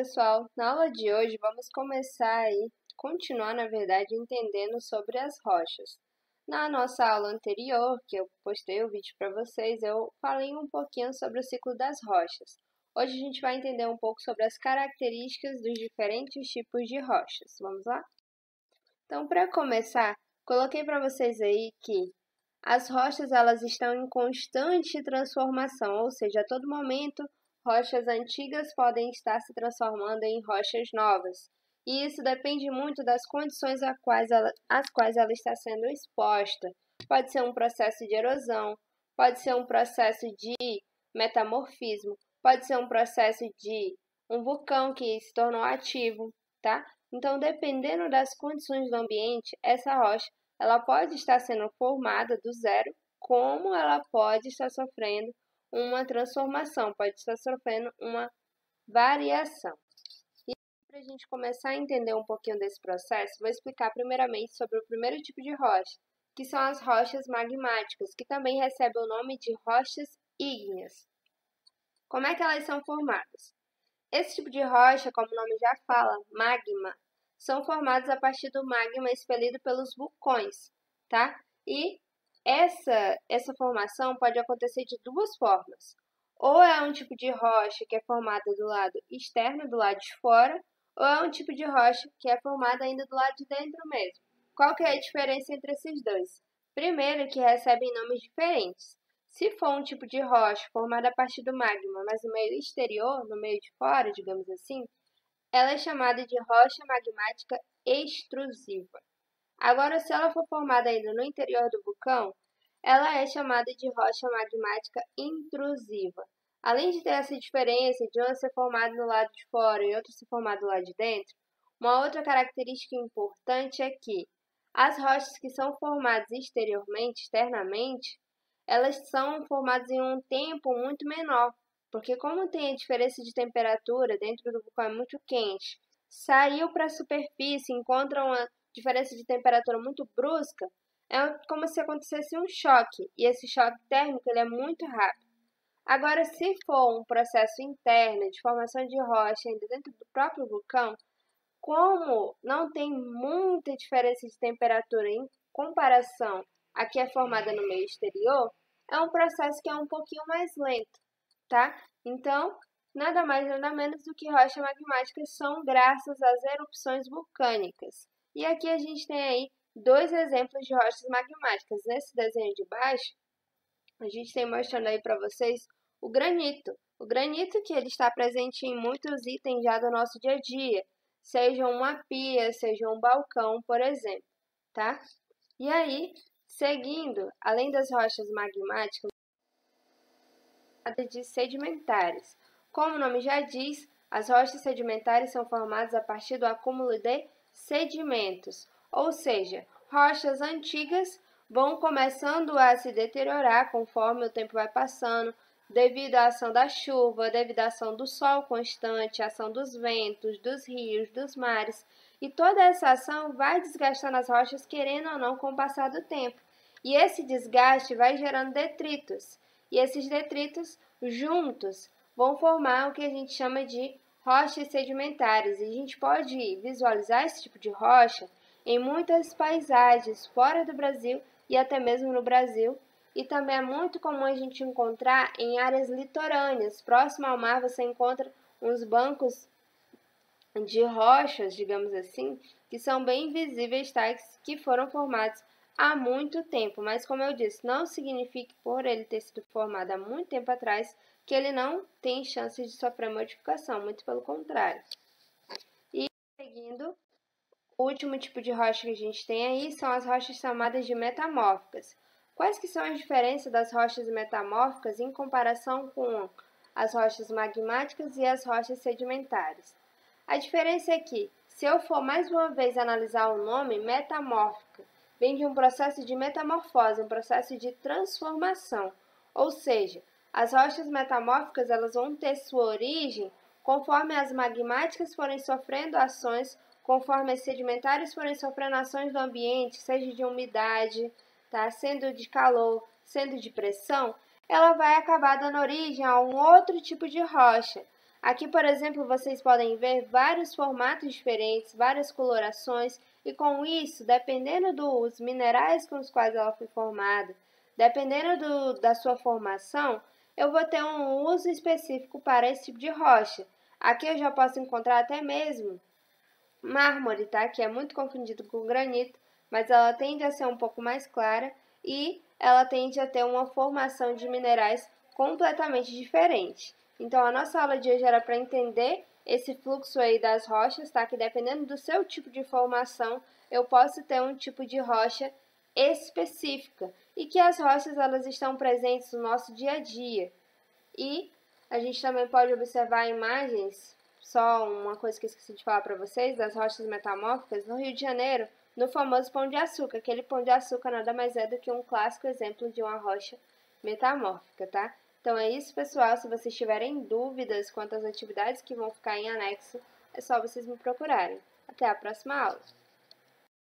pessoal, na aula de hoje vamos continuar entendendo sobre as rochas. Na nossa aula anterior, que eu postei o vídeo para vocês, eu falei um pouquinho sobre o ciclo das rochas. Hoje a gente vai entender um pouco sobre as características dos diferentes tipos de rochas. Vamos lá? Então, para começar, coloquei para vocês aí que as rochas elas estão em constante transformação, ou seja, a todo momento rochas antigas podem estar se transformando em rochas novas. E isso depende muito das condições às quais ela está sendo exposta. Pode ser um processo de erosão, pode ser um processo de metamorfismo, pode ser um processo de um vulcão que se tornou ativo, tá? Então, dependendo das condições do ambiente, essa rocha ela pode estar sendo formada do zero, como ela pode estar sofrendo uma transformação, pode estar sofrendo uma variação. E para a gente começar a entender um pouquinho desse processo, vou explicar primeiramente sobre o primeiro tipo de rocha, que são as rochas magmáticas, que também recebem o nome de rochas ígneas. Como é que elas são formadas? Esse tipo de rocha, como o nome já fala, magma, são formados a partir do magma expelido pelos vulcões, tá? E essa formação pode acontecer de duas formas. Ou é um tipo de rocha que é formada do lado externo, do lado de fora, ou é um tipo de rocha que é formada ainda do lado de dentro mesmo. Qual que é a diferença entre esses dois? Primeiro, que recebem nomes diferentes. Se for um tipo de rocha formada a partir do magma, mas no meio exterior, no meio de fora, digamos assim, ela é chamada de rocha magmática extrusiva. Agora, se ela for formada ainda no interior do vulcão, ela é chamada de rocha magmática intrusiva. Além de ter essa diferença de uma ser formada no lado de fora e outra ser formada do lado de dentro, uma outra característica importante é que as rochas que são formadas externamente, elas são formadas em um tempo muito menor, porque como tem a diferença de temperatura dentro do vulcão é muito quente, saiu para a superfície, encontra uma diferença de temperatura muito brusca, é como se acontecesse um choque, e esse choque térmico ele é muito rápido. Agora, se for um processo interno de formação de rocha ainda dentro do próprio vulcão, como não tem muita diferença de temperatura em comparação à que é formada no meio exterior, é um processo que é um pouquinho mais lento, tá? Então, nada mais nada menos do que rochas magmáticas são graças às erupções vulcânicas. E aqui a gente tem aí dois exemplos de rochas magmáticas. Nesse desenho de baixo, a gente tem mostrando aí para vocês o granito. O granito que ele está presente em muitos itens já do nosso dia a dia, seja uma pia, seja um balcão, por exemplo, tá? E aí, seguindo, além das rochas magmáticas, de sedimentares. Como o nome já diz, as rochas sedimentares são formadas a partir do acúmulo de sedimentos, ou seja, rochas antigas vão começando a se deteriorar conforme o tempo vai passando, devido à ação da chuva, devido à ação do sol constante, à ação dos ventos, dos rios, dos mares, e toda essa ação vai desgastando as rochas, querendo ou não, com o passar do tempo. E esse desgaste vai gerando detritos. E esses detritos juntos vão formar o que a gente chama de rochas sedimentares. E a gente pode visualizar esse tipo de rocha em muitas paisagens fora do Brasil e até mesmo no Brasil. E também é muito comum a gente encontrar em áreas litorâneas. Próximo ao mar você encontra uns bancos de rochas, digamos assim, que são bem visíveis, tais que foram formados há muito tempo, mas como eu disse, não significa por ele ter sido formado há muito tempo atrás que ele não tem chance de sofrer modificação, muito pelo contrário. E seguindo, o último tipo de rocha que a gente tem aí são as rochas chamadas de metamórficas. Quais que são as diferenças das rochas metamórficas em comparação com as rochas magmáticas e as rochas sedimentares? A diferença é que, se eu for mais uma vez analisar o nome metamórfica, vem de um processo de metamorfose, um processo de transformação. Ou seja, as rochas metamórficas elas vão ter sua origem conforme as magmáticas forem sofrendo ações, conforme as sedimentares forem sofrendo ações do ambiente, seja de umidade, tá? Sendo de calor, sendo de pressão, ela vai acabar dando origem a um outro tipo de rocha. Aqui, por exemplo, vocês podem ver vários formatos diferentes, várias colorações, e com isso, dependendo dos minerais com os quais ela foi formada, dependendo da sua formação, eu vou ter um uso específico para esse tipo de rocha. Aqui eu já posso encontrar até mesmo mármore, tá? Que é muito confundido com granito, mas ela tende a ser um pouco mais clara e ela tende a ter uma formação de minerais completamente diferente. Então, a nossa aula de hoje era para entender esse fluxo aí das rochas, tá? Que dependendo do seu tipo de formação, eu posso ter um tipo de rocha específica e que as rochas elas estão presentes no nosso dia a dia. E a gente também pode observar imagens, só uma coisa que eu esqueci de falar para vocês, das rochas metamórficas no Rio de Janeiro, no famoso Pão de Açúcar. Aquele Pão de Açúcar nada mais é do que um clássico exemplo de uma rocha metamórfica, tá? Então é isso, pessoal. Se vocês tiverem dúvidas quanto às atividades que vão ficar em anexo, é só vocês me procurarem. Até a próxima aula!